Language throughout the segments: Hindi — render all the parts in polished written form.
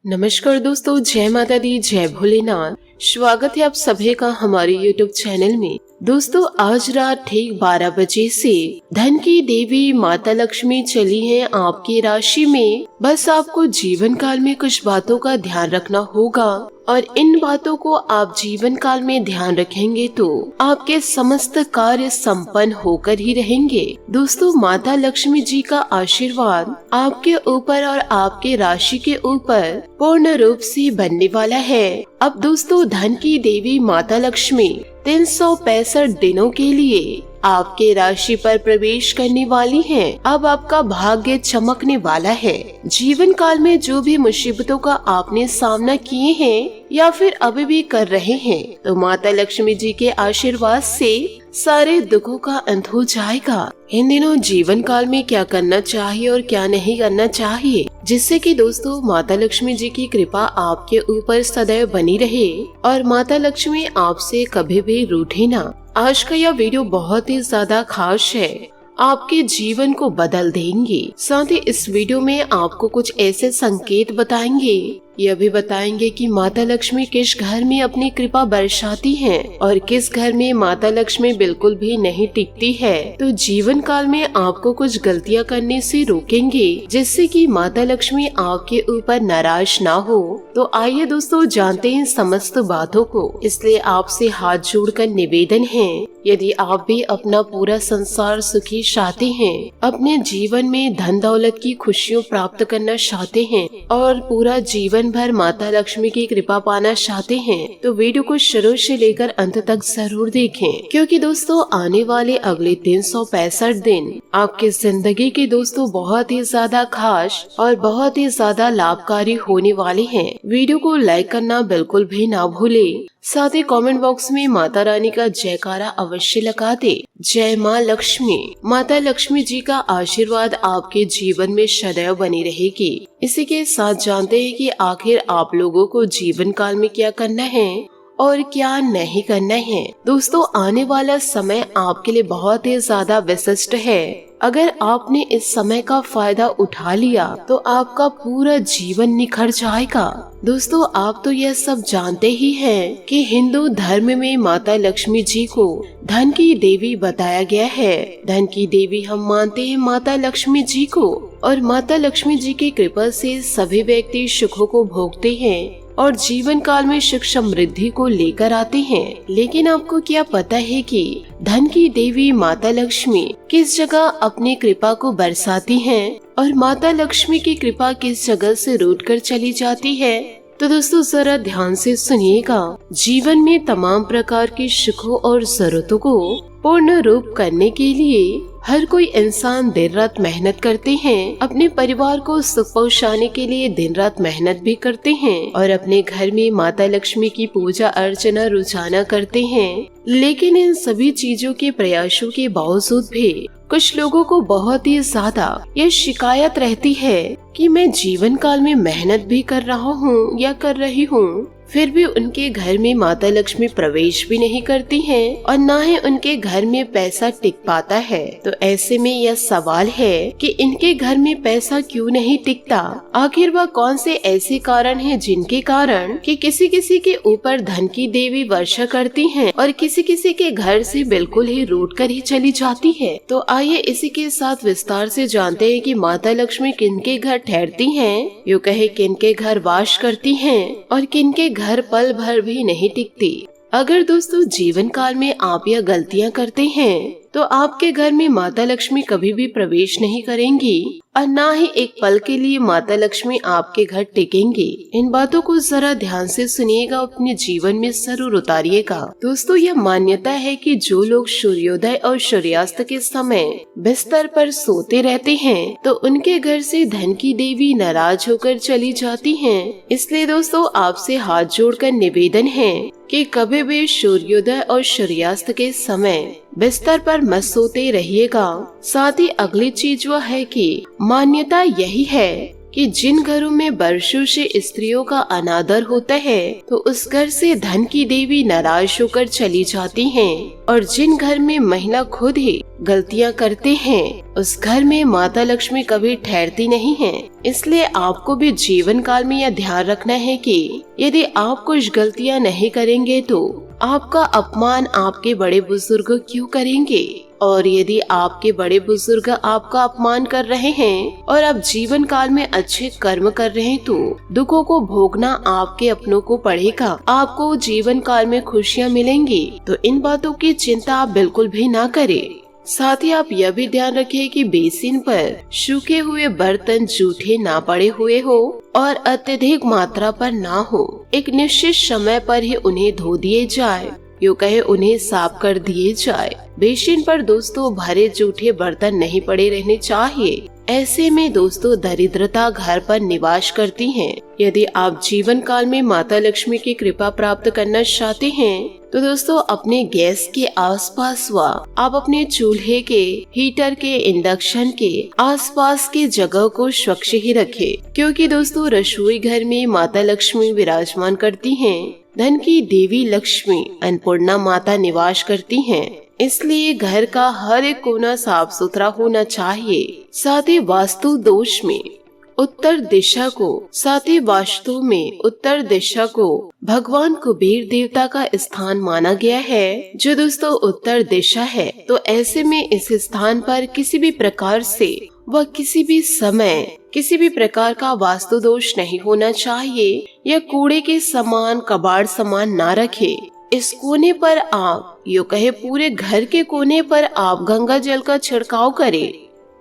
नमस्कार दोस्तों, जय माता दी, जय भोलेनाथ। स्वागत है आप सभी का हमारे YouTube चैनल में। दोस्तों, आज रात ठीक 12 बजे से धन की देवी माता लक्ष्मी चली हैं आपकी राशि में। बस आपको जीवन काल में कुछ बातों का ध्यान रखना होगा और इन बातों को आप जीवन काल में ध्यान रखेंगे तो आपके समस्त कार्य संपन्न होकर ही रहेंगे। दोस्तों, माता लक्ष्मी जी का आशीर्वाद आपके ऊपर और आपके राशि के ऊपर पूर्ण रूप से बनने वाला है। अब दोस्तों, धन की देवी माता लक्ष्मी 365 दिनों के लिए आपके राशि पर प्रवेश करने वाली हैं। अब आपका भाग्य चमकने वाला है। जीवन काल में जो भी मुसीबतों का आपने सामना किए हैं या फिर अभी भी कर रहे हैं, तो माता लक्ष्मी जी के आशीर्वाद से सारे दुखों का अंत हो जाएगा। इन दिनों जीवन काल में क्या करना चाहिए और क्या नहीं करना चाहिए, जिससे कि दोस्तों माता लक्ष्मी जी की कृपा आपके ऊपर सदैव बनी रहे और माता लक्ष्मी आपसे कभी भी रूठे ना। आज का यह वीडियो बहुत ही ज्यादा खास है, आपके जीवन को बदल देंगे। साथ ही इस वीडियो में आपको कुछ ऐसे संकेत बताएंगे, यह भी बताएंगे कि माता लक्ष्मी किस घर में अपनी कृपा बरसाती हैं और किस घर में माता लक्ष्मी बिल्कुल भी नहीं टिकती है। तो जीवन काल में आपको कुछ गलतियां करने से रोकेंगे, जिससे कि माता लक्ष्मी आपके ऊपर नाराज ना हो। तो आइए दोस्तों, जानते हैं समस्त बातों को। इसलिए आपसे हाथ जोड़कर निवेदन है, यदि आप भी अपना पूरा संसार सुखी चाहते हैं, अपने जीवन में धन दौलत की खुशियों प्राप्त करना चाहते हैं और पूरा जीवन भर माता लक्ष्मी की कृपा पाना चाहते हैं, तो वीडियो को शुरू से लेकर अंत तक जरूर देखें, क्योंकि दोस्तों आने वाले अगले 365 दिन आपकी जिंदगी के दोस्तों बहुत ही ज्यादा खास और बहुत ही ज्यादा लाभकारी होने वाले हैं। वीडियो को लाइक करना बिल्कुल भी ना भूले। साथ ही कमेंट बॉक्स में माता रानी का जयकारा अवश्य लगा दे। जय माँ लक्ष्मी। माता लक्ष्मी जी का आशीर्वाद आपके जीवन में सदैव बनी रहेगी। इसी के साथ जानते हैं कि आखिर आप लोगों को जीवन काल में क्या करना है और क्या नहीं करना है। दोस्तों, आने वाला समय आपके लिए बहुत ही ज्यादा विशिष्ट है। अगर आपने इस समय का फायदा उठा लिया तो आपका पूरा जीवन निखर जाएगा। दोस्तों, आप तो यह सब जानते ही हैं कि हिंदू धर्म में माता लक्ष्मी जी को धन की देवी बताया गया है। धन की देवी हम मानते हैं माता लक्ष्मी जी को, और माता लक्ष्मी जी की कृपा से सभी व्यक्ति सुखों को भोगते हैं और जीवन काल में सुख समृद्धि को लेकर आते हैं। लेकिन आपको क्या पता है कि धन की देवी माता लक्ष्मी किस जगह अपनी कृपा को बरसाती हैं और माता लक्ष्मी की कृपा किस जगह से रूठ कर चली जाती है? तो दोस्तों जरा ध्यान से सुनिएगा। जीवन में तमाम प्रकार की सुखों और जरूरतों को पूर्ण रूप करने के लिए हर कोई इंसान दिन रात मेहनत करते हैं। अपने परिवार को सुख पहुँचाने के लिए दिन रात मेहनत भी करते हैं और अपने घर में माता लक्ष्मी की पूजा अर्चना रोजाना करते हैं। लेकिन इन सभी चीजों के प्रयासों के बावजूद भी कुछ लोगों को बहुत ही ज्यादा ये शिकायत रहती है कि मैं जीवन काल में मेहनत भी कर रहा हूँ या कर रही हूँ, फिर भी उनके घर में माता लक्ष्मी प्रवेश भी नहीं करती हैं और न ही उनके घर में पैसा टिक पाता है। तो ऐसे में यह सवाल है कि इनके घर में पैसा क्यों नहीं टिकता? आखिर वह कौन से ऐसे कारण हैं जिनके कारण कि किसी किसी के ऊपर धन की देवी वर्षा करती हैं और किसी किसी के घर से बिल्कुल ही रूठ कर ही चली जाती है। तो आइए इसी के साथ विस्तार से जानते हैं कि माता लक्ष्मी किनके घर ठहरती हैं, यूँ कहे किनके घर वास करती हैं और किनके घर पल भर भी नहीं टिकती। अगर दोस्तों जीवन काल में आप यह गलतियां करते हैं तो आपके घर में माता लक्ष्मी कभी भी प्रवेश नहीं करेंगी और न ही एक पल के लिए माता लक्ष्मी आपके घर टिकेंगी। इन बातों को जरा ध्यान से सुनिएगा, अपने जीवन में जरूर उतारिएगा। दोस्तों, यह मान्यता है कि जो लोग सूर्योदय और सूर्यास्त के समय बिस्तर पर सोते रहते हैं तो उनके घर से धन की देवी नाराज होकर चली जाती हैं। इसलिए दोस्तों आपसे हाथ जोड़कर निवेदन है कि कभी भी सूर्योदय और सूर्यास्त के समय बिस्तर पर मत सोते रहिएगा। साथ ही अगली चीज वह है कि मान्यता यही है कि जिन घरों में वर्षों से स्त्रियों का अनादर होता है तो उस घर से धन की देवी नाराज होकर चली जाती हैं, और जिन घर में महिला खुद ही गलतियां करते हैं उस घर में माता लक्ष्मी कभी ठहरती नहीं है। इसलिए आपको भी जीवन काल में यह ध्यान रखना है कि यदि आप कुछ गलतियां नहीं करेंगे तो आपका अपमान आपके बड़े बुजुर्ग क्यों करेंगे, और यदि आपके बड़े बुजुर्ग आपका अपमान कर रहे हैं और आप जीवन काल में अच्छे कर्म कर रहे हैं तो दुखों को भोगना आपके अपनों को पड़ेगा। आपको जीवन काल में खुशियाँ मिलेंगी, तो इन बातों की चिंता आप बिल्कुल भी ना करें। साथ ही आप यह भी ध्यान रखें कि बेसिन पर सूखे हुए बर्तन जूठे ना पड़े हुए हो और अत्यधिक मात्रा पर ना हो। एक निश्चित समय पर ही उन्हें धो दिए जाए, यूँ कहे उन्हें साफ कर दिए जाए। बेसिन पर दोस्तों भरे जूठे बर्तन नहीं पड़े रहने चाहिए। ऐसे में दोस्तों दरिद्रता घर पर निवास करती है। यदि आप जीवन काल में माता लक्ष्मी की कृपा प्राप्त करना चाहते हैं तो दोस्तों अपने गैस के आसपास व आप अपने चूल्हे के, हीटर के, इंडक्शन के आसपास के जगह को स्वच्छ ही रखें, क्योंकि दोस्तों रसोई घर में माता लक्ष्मी विराजमान करती हैं। धन की देवी लक्ष्मी अन्नपूर्णा माता निवास करती हैं। इसलिए घर का हर एक कोना साफ सुथरा होना चाहिए। साथ ही वास्तु दोष में उत्तर दिशा को भगवान कुबेर देवता का स्थान माना गया है, जो दोस्तों उत्तर दिशा है। तो ऐसे में इस स्थान पर किसी भी प्रकार से व किसी भी समय किसी भी प्रकार का वास्तु दोष नहीं होना चाहिए। या कूड़े के सामान, कबाड़ सामान ना रखे। इस कोने पर आप, यूँ कहे पूरे घर के कोने पर आप गंगा जल का छिड़काव करें।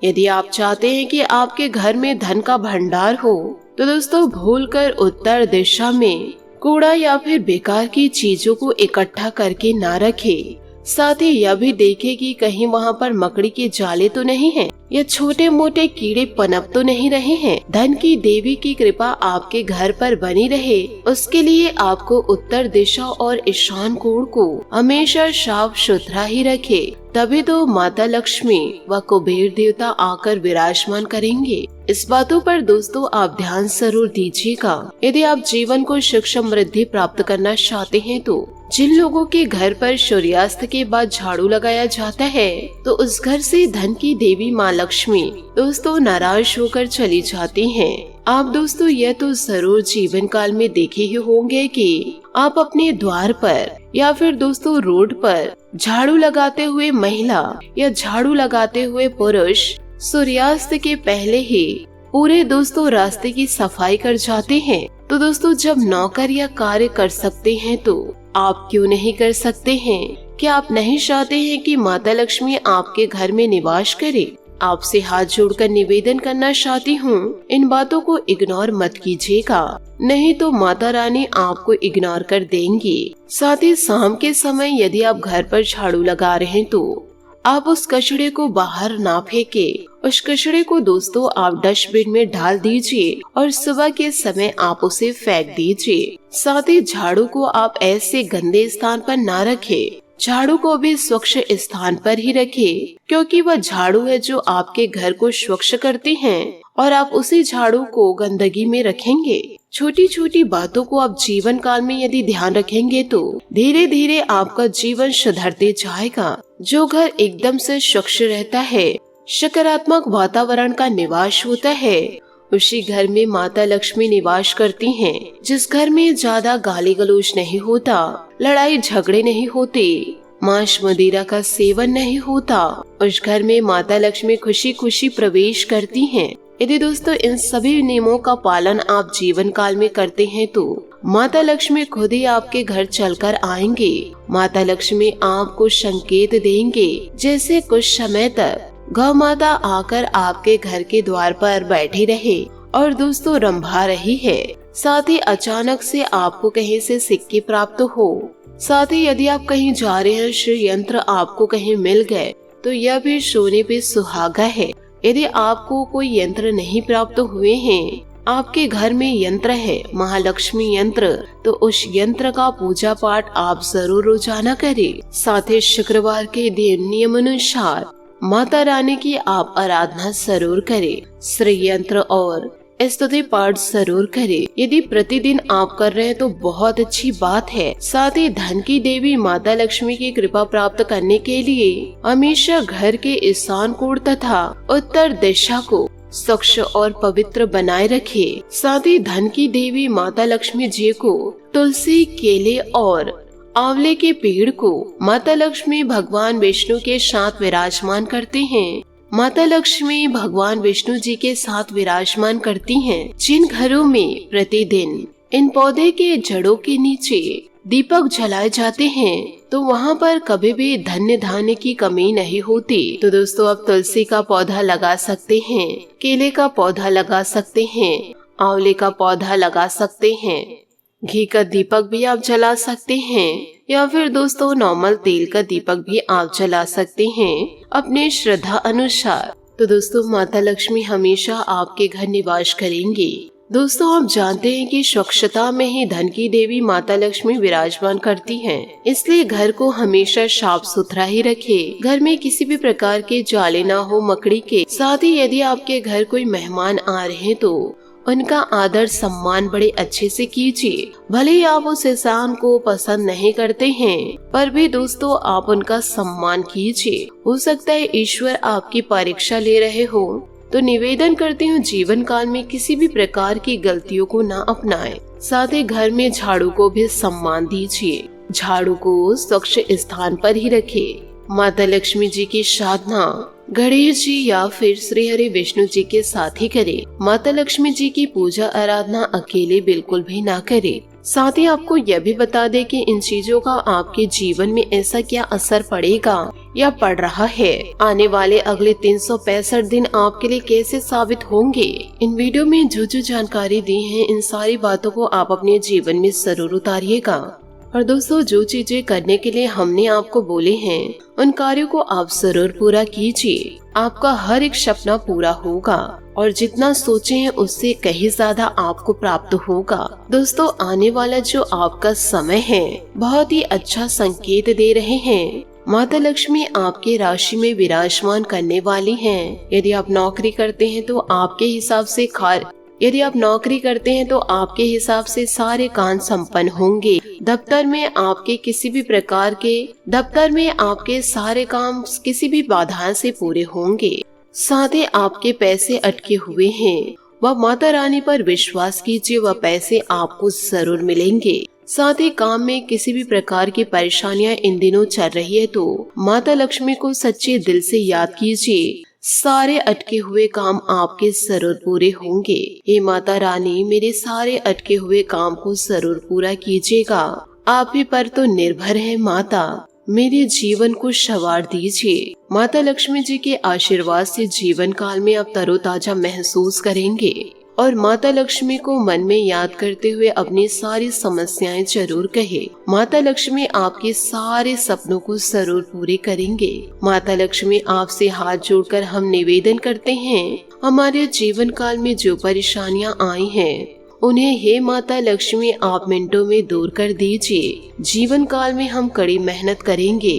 यदि आप चाहते हैं कि आपके घर में धन का भंडार हो तो दोस्तों भूलकर उत्तर दिशा में कूड़ा या फिर बेकार की चीजों को इकट्ठा करके ना रखें। साथ ही यह भी देखें कि कहीं वहाँ पर मकड़ी के जाले तो नहीं हैं या छोटे मोटे कीड़े पनप तो नहीं रहे हैं। धन की देवी की कृपा आपके घर पर बनी रहे, उसके लिए आपको उत्तर दिशा और ईशान कोण को हमेशा साफ सुथरा ही रखे, तभी तो माता लक्ष्मी व कुबेर देवता आकर विराजमान करेंगे। इस बातों पर दोस्तों आप ध्यान जरूर दीजिएगा। यदि आप जीवन को सुख समृद्धि प्राप्त करना चाहते हैं तो जिन लोगों के घर पर सूर्यास्त के बाद झाड़ू लगाया जाता है तो उस घर से धन की देवी माँ लक्ष्मी दोस्तों नाराज होकर चली जाती हैं। आप दोस्तों यह तो जरूर जीवन काल में देखे ही होंगे कि आप अपने द्वार पर या फिर दोस्तों रोड पर झाड़ू लगाते हुए महिला या झाड़ू लगाते हुए पुरुष सूर्यास्त के पहले ही पूरे दोस्तों रास्ते की सफाई कर जाते हैं। तो दोस्तों जब नौकर या कार्य कर सकते हैं तो आप क्यों नहीं कर सकते हैं? क्या आप नहीं चाहते हैं कि माता लक्ष्मी आपके घर में निवास करे? आपसे हाथ जोड़कर निवेदन करना चाहती हूँ, इन बातों को इग्नोर मत कीजिएगा, नहीं तो माता रानी आपको इग्नोर कर देंगी। साथ ही शाम के समय यदि आप घर पर झाड़ू लगा रहे हैं तो आप उस कचड़े को बाहर ना फेंके। उस कचड़े को दोस्तों आप डस्टबिन में डाल दीजिए और सुबह के समय आप उसे फेंक दीजिए। साथ ही झाड़ू को आप ऐसे गंदे स्थान पर ना रखें। झाड़ू को भी स्वच्छ स्थान पर ही रखें, क्योंकि वह झाड़ू है जो आपके घर को स्वच्छ करती हैं और आप उसी झाड़ू को गंदगी में रखेंगे। छोटी छोटी बातों को आप जीवन काल में यदि ध्यान रखेंगे तो धीरे धीरे आपका जीवन सुधरते जाएगा। जो घर एकदम से स्वच्छ रहता है, सकारात्मक वातावरण का निवास होता है, उसी घर में माता लक्ष्मी निवास करती हैं। जिस घर में ज्यादा गाली गलौज नहीं होता, लड़ाई झगड़े नहीं होते, मांस मदिरा का सेवन नहीं होता, उस घर में माता लक्ष्मी खुशी खुशी प्रवेश करती हैं। यदि दोस्तों इन सभी नियमों का पालन आप जीवन काल में करते हैं तो माता लक्ष्मी खुद ही आपके घर चलकर आएंगे। माता लक्ष्मी आपको संकेत देंगे, जैसे कुछ समय तक गौ माता आकर आपके घर के द्वार पर बैठी रहे और दोस्तों रंभा रही है। साथ ही अचानक से आपको कहीं से सिक्के प्राप्त हो। साथ ही यदि आप कहीं जा रहे हैं, श्री यंत्र आपको कहीं मिल गए तो यह भी सोने पे सुहागा है। यदि आपको कोई यंत्र नहीं प्राप्त हुए हैं, आपके घर में यंत्र है, महालक्ष्मी यंत्र, तो उस यंत्र का पूजा पाठ आप जरूर रोजाना करें। साथ ही शुक्रवार के दिन नियमानुसार माता रानी की आप आराधना जरूर करें। श्री यंत्र और स्तुति पाठ जरूर करें। यदि प्रतिदिन आप कर रहे हैं तो बहुत अच्छी बात है। साथ ही धन की देवी माता लक्ष्मी की कृपा प्राप्त करने के लिए हमेशा घर के ईशान कोण तथा उत्तर दिशा को स्वच्छ और पवित्र बनाए रखे। साथ ही धन की देवी माता लक्ष्मी जी को तुलसी, केले और आंवले के पेड़ को माता लक्ष्मी भगवान विष्णु के साथ विराजमान करते हैं। माता लक्ष्मी भगवान विष्णु जी के साथ विराजमान करती हैं। जिन घरों में प्रतिदिन इन पौधे के जड़ों के नीचे दीपक जलाए जाते हैं तो वहाँ पर कभी भी धन्य धान्य की कमी नहीं होती। तो दोस्तों, आप तुलसी का पौधा लगा सकते हैं, केले का पौधा लगा सकते हैं, आंवले का पौधा लगा सकते हैं, घी का दीपक भी आप जला सकते हैं, या फिर दोस्तों नॉर्मल तेल का दीपक भी आप जला सकते हैं अपने श्रद्धा अनुसार। तो दोस्तों, माता लक्ष्मी हमेशा आपके घर निवास करेंगी। दोस्तों, आप जानते हैं कि स्वच्छता में ही धन की देवी माता लक्ष्मी विराजमान करती हैं। इसलिए घर को हमेशा साफ सुथरा ही रखें। घर में किसी भी प्रकार के जाले ना हो मकड़ी के। साथ ही यदि आपके घर कोई मेहमान आ रहे हैं तो उनका आदर सम्मान बड़े अच्छे से कीजिए। भले ही आप उस इंसान को पसंद नहीं करते हैं, पर भी दोस्तों आप उनका सम्मान कीजिए। हो सकता है ईश्वर आपकी परीक्षा ले रहे हो। तो निवेदन करती हूँ जीवन काल में किसी भी प्रकार की गलतियों को ना अपनाएं। साथ ही घर में झाड़ू को भी सम्मान दीजिए। झाड़ू को स्वच्छ स्थान पर ही रखें। माता लक्ष्मी जी की साधना गणेश जी या फिर श्री हरि विष्णु जी के साथ ही करें। माता लक्ष्मी जी की पूजा आराधना अकेले बिल्कुल भी ना करें। साथ ही आपको यह भी बता दें कि इन चीजों का आपके जीवन में ऐसा क्या असर पड़ेगा या पड़ रहा है। आने वाले अगले 365 दिन आपके लिए कैसे साबित होंगे। इन वीडियो में जो जानकारी दी है, इन सारी बातों को आप अपने जीवन में जरूर उतारिएगा। और दोस्तों, जो चीजें करने के लिए हमने आपको बोले हैं उन कार्यों को आप जरूर पूरा कीजिए। आपका हर एक सपना पूरा होगा और जितना सोचे हैं उससे कहीं ज्यादा आपको प्राप्त होगा। दोस्तों, आने वाला जो आपका समय है बहुत ही अच्छा संकेत दे रहे हैं। माता लक्ष्मी आपके राशि में विराजमान करने वाली हैं। यदि आप नौकरी करते हैं तो आपके हिसाब से सारे काम संपन्न होंगे। दफ्तर में आपके सारे काम किसी भी बाधा से पूरे होंगे। साथ ही आपके पैसे अटके हुए हैं, वह माता रानी पर विश्वास कीजिए, वह पैसे आपको जरूर मिलेंगे। साथ ही काम में किसी भी प्रकार की परेशानियां इन दिनों चल रही है तो माता लक्ष्मी को सच्चे दिल से याद कीजिए। सारे अटके हुए काम आपके जरूर पूरे होंगे। हे माता रानी, मेरे सारे अटके हुए काम को जरूर पूरा कीजिएगा। आप ही पर तो निर्भर है माता, मेरे जीवन को संवार दीजिए। माता लक्ष्मी जी के आशीर्वाद से जीवन काल में आप तरोताजा महसूस करेंगे और माता लक्ष्मी को मन में याद करते हुए अपनी सारी समस्याएं जरूर कहे। माता लक्ष्मी आपके सारे सपनों को जरूर पूरे करेंगे। माता लक्ष्मी आपसे हाथ जोड़कर हम निवेदन करते हैं, हमारे जीवन काल में जो परेशानियां आई हैं उन्हें हे माता लक्ष्मी आप मिनटों में दूर कर दीजिए। जीवन काल में हम कड़ी मेहनत करेंगे,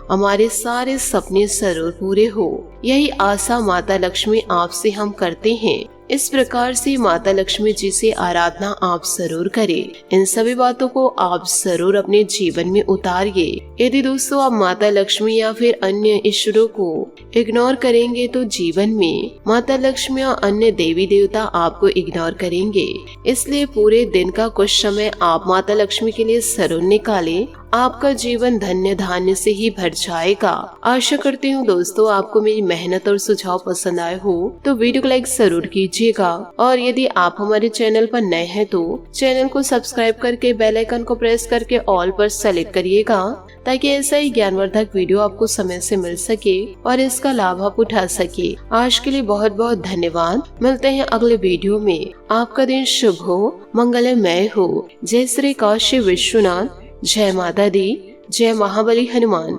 हमारे सारे सपने जरूर पूरे हो। यही आशा माता लक्ष्मी आपसे हम करते हैं। इस प्रकार से माता लक्ष्मी जी से आराधना आप जरूर करें। इन सभी बातों को आप जरूर अपने जीवन में उतारिए। यदि दोस्तों आप माता लक्ष्मी या फिर अन्य ईश्वरों को इग्नोर करेंगे तो जीवन में माता लक्ष्मी और अन्य देवी देवता आपको इग्नोर करेंगे। इसलिए पूरे दिन का कुछ समय आप माता लक्ष्मी के लिए जरूर निकालें। आपका जीवन धन्य धान्य से ही भर जाएगा। आशा करती हूँ दोस्तों आपको मेरी मेहनत और सुझाव पसंद आए हो तो वीडियो को लाइक जरूर कीजिएगा। और यदि आप हमारे चैनल पर नए हैं तो चैनल को सब्सक्राइब करके बेल आइकन को प्रेस करके ऑल पर सेलेक्ट करिएगा, ताकि ऐसा ही ज्ञानवर्धक वीडियो आपको समय से मिल सके और इसका लाभ आप उठा सके। आज के लिए बहुत बहुत धन्यवाद। मिलते हैं अगले वीडियो में। आपका दिन शुभ हो, मंगलमय हो। जय श्री काशी विश्वनाथ, जय माता दी, जय महाबली हनुमान।